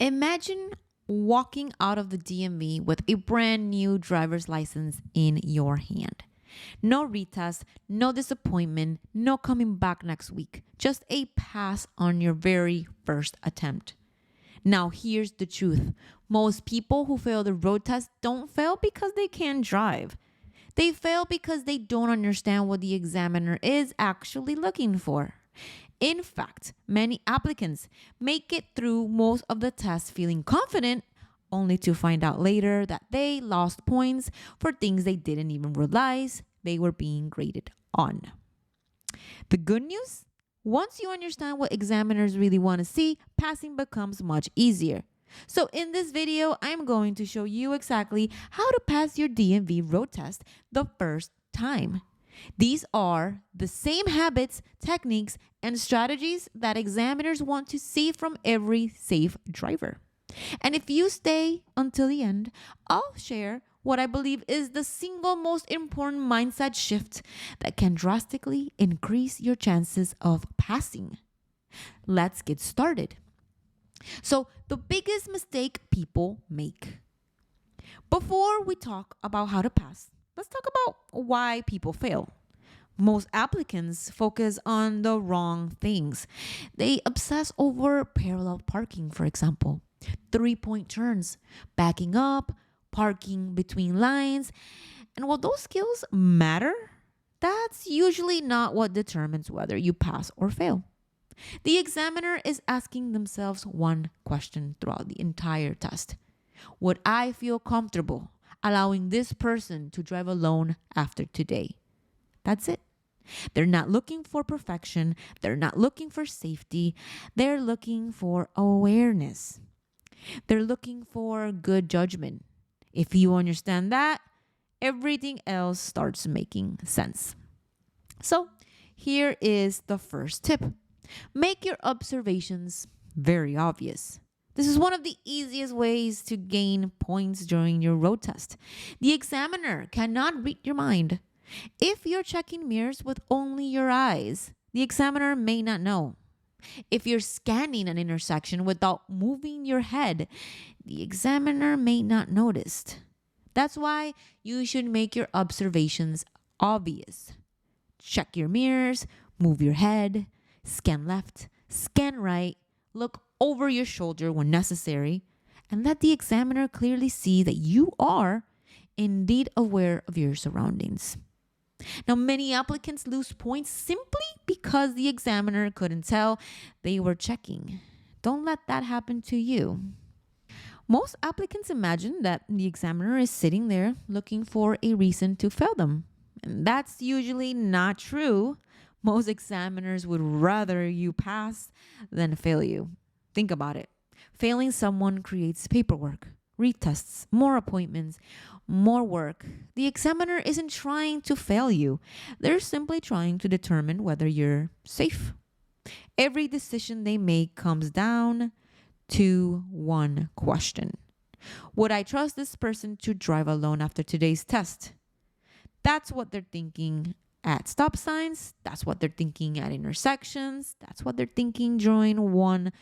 Imagine walking out of the DMV with a brand new driver's license in your hand. No retest, no disappointment, no coming back next week. Just a pass on your very first attempt. Now, here's the truth. Most people who fail the road test don't fail because they can't drive. They fail because they don't understand what the examiner is actually looking for. In fact, many applicants make it through most of the tests feeling confident, only to find out later that they lost points for things they didn't even realize they were being graded on. The good news? Once you understand what examiners really want to see, passing becomes much easier. So in this video, I'm going to show you exactly how to pass your DMV road test the first time. These are the same habits, techniques, and strategies that examiners want to see from every safe driver. And if you stay until the end, I'll share what I believe is the single most important mindset shift that can drastically increase your chances of passing. Let's get started. So, the biggest mistake people make. Before we talk about how to pass, let's talk about why people fail. Most applicants focus on the wrong things. They obsess over parallel parking, for example, 3-point turns, backing up, parking between lines. And while those skills matter, that's usually not what determines whether you pass or fail. The examiner is asking themselves one question throughout the entire test. Would I feel comfortable allowing this person to drive alone after today? That's it. They're not looking for perfection. They're not looking for safety. They're looking for awareness. They're looking for good judgment. If you understand that, everything else starts making sense. So, here is the first tip. Make your observations very obvious. This is one of the easiest ways to gain points during your road test. The examiner cannot read your mind. If you're checking mirrors with only your eyes, the examiner may not know. If you're scanning an intersection without moving your head, the examiner may not notice. That's why you should make your observations obvious. Check your mirrors, move your head, scan left, scan right, look over your shoulder when necessary, and let the examiner clearly see that you are indeed aware of your surroundings. Now, many applicants lose points simply because the examiner couldn't tell they were checking. Don't let that happen to you. Most applicants imagine that the examiner is sitting there looking for a reason to fail them. And that's usually not true. Most examiners would rather you pass than fail you. Think about it. Failing someone creates paperwork, retests, more appointments, more work. The examiner isn't trying to fail you. They're simply trying to determine whether you're safe. Every decision they make comes down to one question. Would I trust this person to drive alone after today's test? That's what they're thinking at stop signs. That's what they're thinking at intersections. That's what they're thinking during one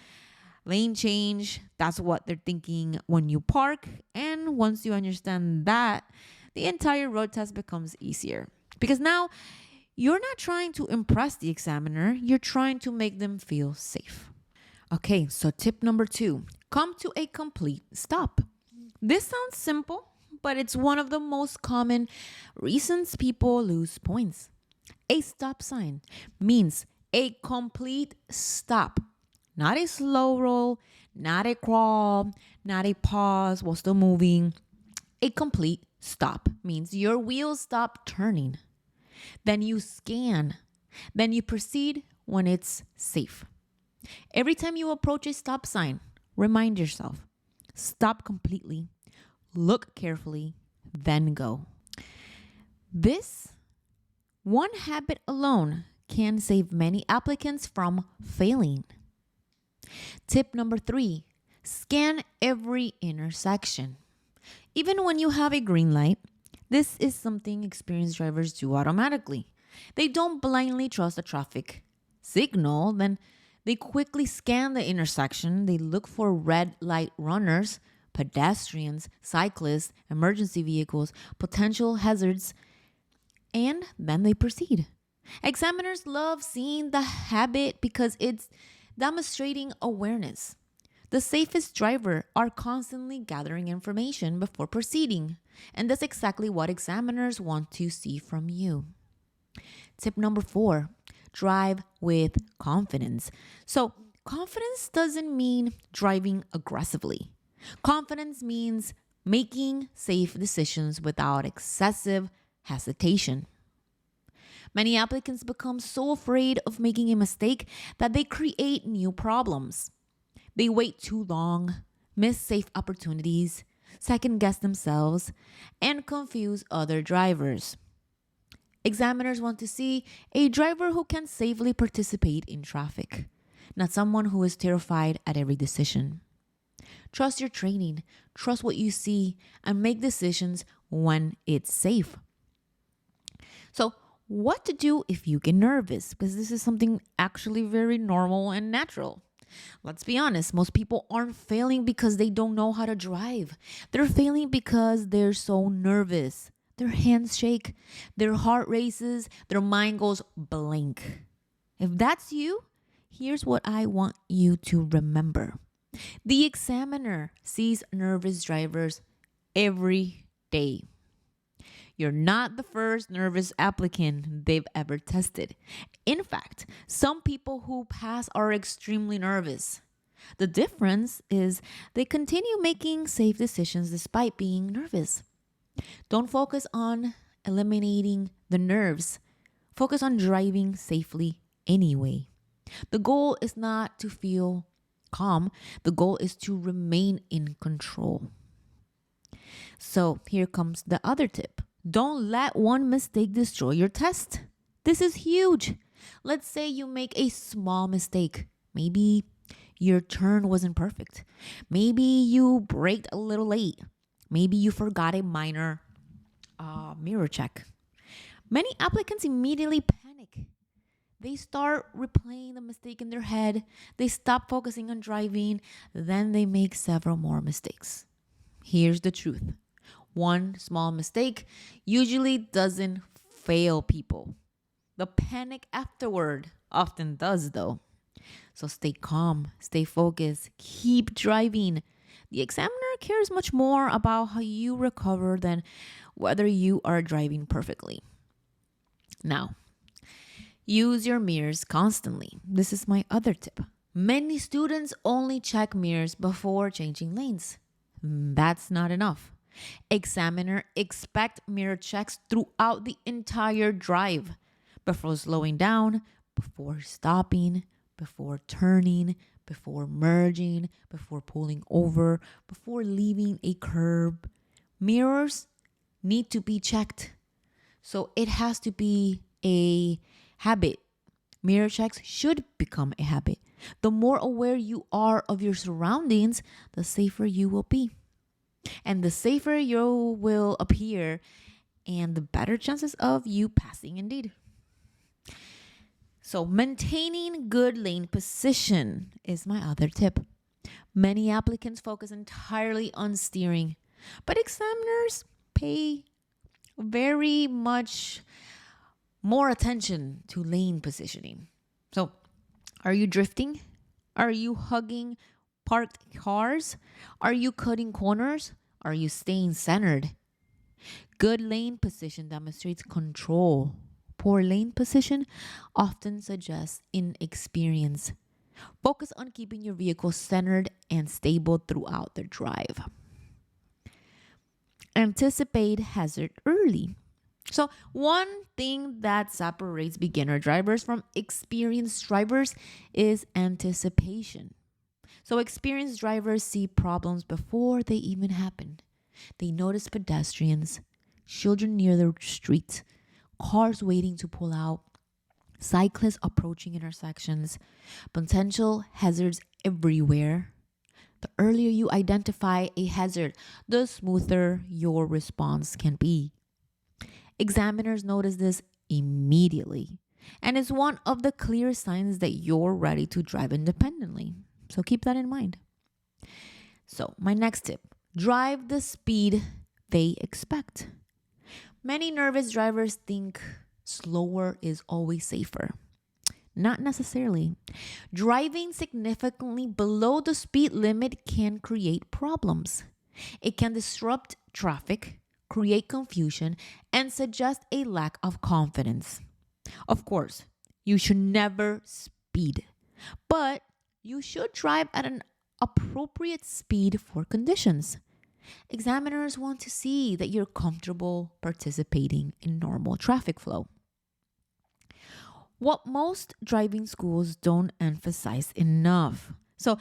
lane change. That's what they're thinking when you park. And once you understand that, the entire road test becomes easier. Because now you're not trying to impress the examiner, you're trying to make them feel safe. Okay, so tip number 2, come to a complete stop. This sounds simple, but it's one of the most common reasons people lose points. A stop sign means a complete stop. Not a slow roll, not a crawl, not a pause while still moving. A complete stop means your wheels stop turning. Then you scan. Then you proceed when it's safe. Every time you approach a stop sign, remind yourself, stop completely, look carefully, then go. This one habit alone can save many applicants from failing. Tip number 3, scan every intersection. Even when you have a green light, this is something experienced drivers do automatically. They don't blindly trust a traffic signal, then They quickly scan the intersection. They look for red light runners, pedestrians, cyclists, emergency vehicles, potential hazards, and then they proceed. Examiners love seeing the habit because it's demonstrating awareness. The safest driver are constantly gathering information before proceeding, and that's exactly what examiners want to see from you. Tip number 4, drive with confidence. So, confidence doesn't mean driving aggressively. Confidence means making safe decisions without excessive hesitation. Many applicants become so afraid of making a mistake that they create new problems. They wait too long, miss safe opportunities, second guess themselves, and confuse other drivers. Examiners want to see a driver who can safely participate in traffic, not someone who is terrified at every decision. Trust your training, trust what you see, and make decisions when it's safe. So, what to do if you get nervous? Because this is something actually very normal and natural. Let's be honest, most people aren't failing because they don't know how to drive. They're failing because they're so nervous. Their hands shake, their heart races, their mind goes blank. If that's you, here's what I want you to remember. The examiner sees nervous drivers every day. You're not the first nervous applicant they've ever tested. In fact, some people who pass are extremely nervous. The difference is they continue making safe decisions despite being nervous. Don't focus on eliminating the nerves. Focus on driving safely anyway. The goal is not to feel calm. The goal is to remain in control. So here comes the other tip. Don't let one mistake destroy your test. This is huge. Let's say you make a small mistake. Maybe your turn wasn't perfect. Maybe you braked a little late. Maybe you forgot a minor mirror check. Many applicants immediately panic. They start replaying the mistake in their head. They stop focusing on driving. Then they make several more mistakes. Here's the truth. One small mistake usually doesn't fail people. The panic afterward often does, though. So stay calm, stay focused, keep driving. The examiner cares much more about how you recover than whether you are driving perfectly. Now, use your mirrors constantly. This is my other tip. Many students only check mirrors before changing lanes. That's not enough. Examiner expect mirror checks throughout the entire drive. Before slowing down, before stopping, before turning, before merging, before pulling over, before leaving a curb. Mirrors need to be checked. So it has to be a habit. Mirror checks should become a habit. The more aware you are of your surroundings, the safer you will be. And the safer you will appear, and the better chances of you passing indeed. So maintaining good lane position is my other tip. Many applicants focus entirely on steering, but examiners pay very much more attention to lane positioning. So, are you drifting? Are you hugging parked cars? Are you cutting corners? Are you staying centered? Good lane position demonstrates control. Poor lane position often suggests inexperience. Focus on keeping your vehicle centered and stable throughout the drive. Anticipate hazard early. So one thing that separates beginner drivers from experienced drivers is anticipation. So experienced drivers see problems before they even happen. They notice pedestrians, children near the street, cars waiting to pull out, cyclists approaching intersections, potential hazards everywhere. The earlier you identify a hazard, the smoother your response can be. Examiners notice this immediately. And it's one of the clear signs that you're ready to drive independently. So keep that in mind. So, my next tip, drive the speed they expect. Many nervous drivers think slower is always safer. Not necessarily. Driving significantly below the speed limit can create problems. It can disrupt traffic, create confusion, and suggest a lack of confidence. Of course, you should never speed, but you should drive at an appropriate speed for conditions. Examiners want to see that you're comfortable participating in normal traffic flow. What most driving schools don't emphasize enough. So,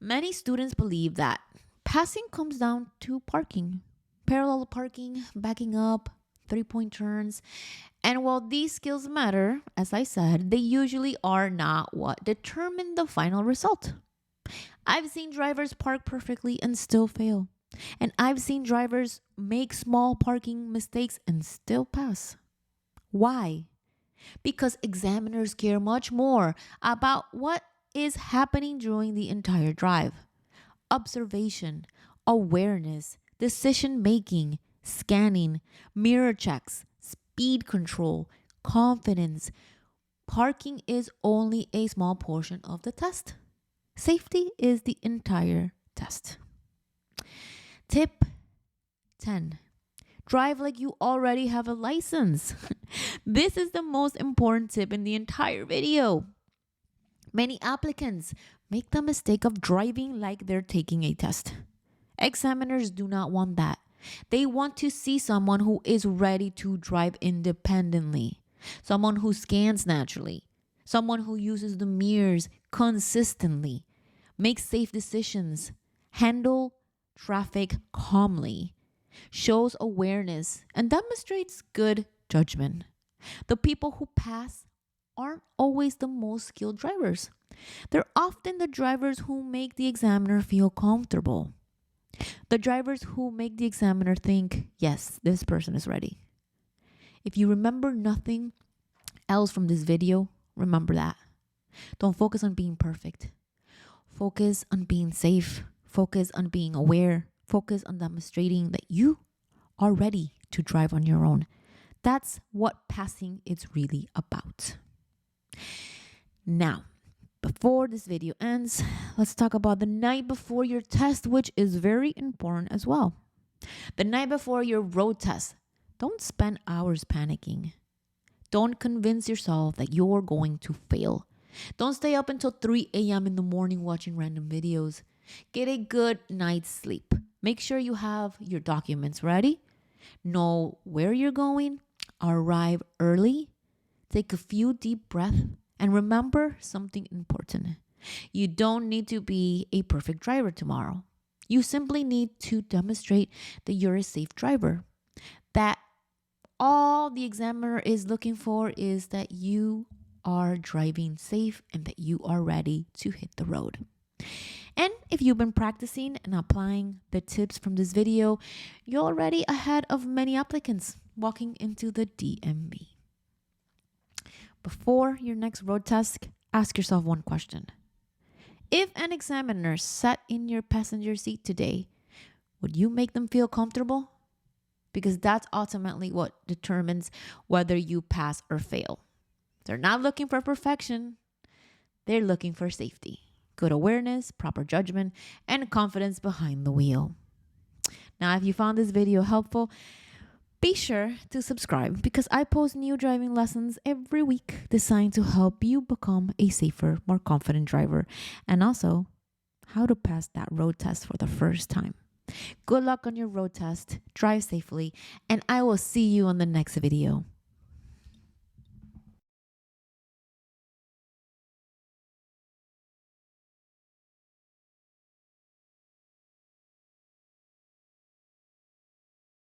many students believe that passing comes down to parking, parallel parking, backing up, 3-point turns. And while these skills matter, as I said, they usually are not what determine the final result. I've seen drivers park perfectly and still fail. And I've seen drivers make small parking mistakes and still pass. Why? Because examiners care much more about what is happening during the entire drive. Observation, awareness, decision making, scanning, mirror checks, speed control, confidence. Parking is only a small portion of the test. Safety is the entire test. Tip 10. Drive like you already have a license. This is the most important tip in the entire video. Many applicants make the mistake of driving like they're taking a test. Examiners do not want that. They want to see someone who is ready to drive independently, someone who scans naturally, someone who uses the mirrors consistently, makes safe decisions, handle traffic calmly, shows awareness, and demonstrates good judgment. The people who pass aren't always the most skilled drivers. They're often the drivers who make the examiner feel comfortable. The drivers who make the examiner think, yes, this person is ready. If you remember nothing else from this video, remember that. Don't focus on being perfect. Focus on being safe. Focus on being aware. Focus on demonstrating that you are ready to drive on your own. That's what passing is really about. Now, before this video ends, let's talk about the night before your test, which is very important as well. The night before your road test, don't spend hours panicking. Don't convince yourself that you're going to fail. Don't stay up until 3 a.m. in the morning watching random videos. Get a good night's sleep. Make sure you have your documents ready. Know where you're going. Arrive early. Take a few deep breaths. And remember something important. You don't need to be a perfect driver tomorrow. You simply need to demonstrate that you're a safe driver. That all the examiner is looking for is that you are driving safe and that you are ready to hit the road. And if you've been practicing and applying the tips from this video, you're already ahead of many applicants walking into the DMV. Before your next road test, ask yourself one question. If an examiner sat in your passenger seat today, would you make them feel comfortable? Because that's ultimately what determines whether you pass or fail. They're not looking for perfection. They're looking for safety, good awareness, proper judgment, and confidence behind the wheel. Now, if you found this video helpful, be sure to subscribe because I post new driving lessons every week designed to help you become a safer, more confident driver, and also how to pass that road test for the first time. Good luck on your road test, drive safely, and I will see you on the next video.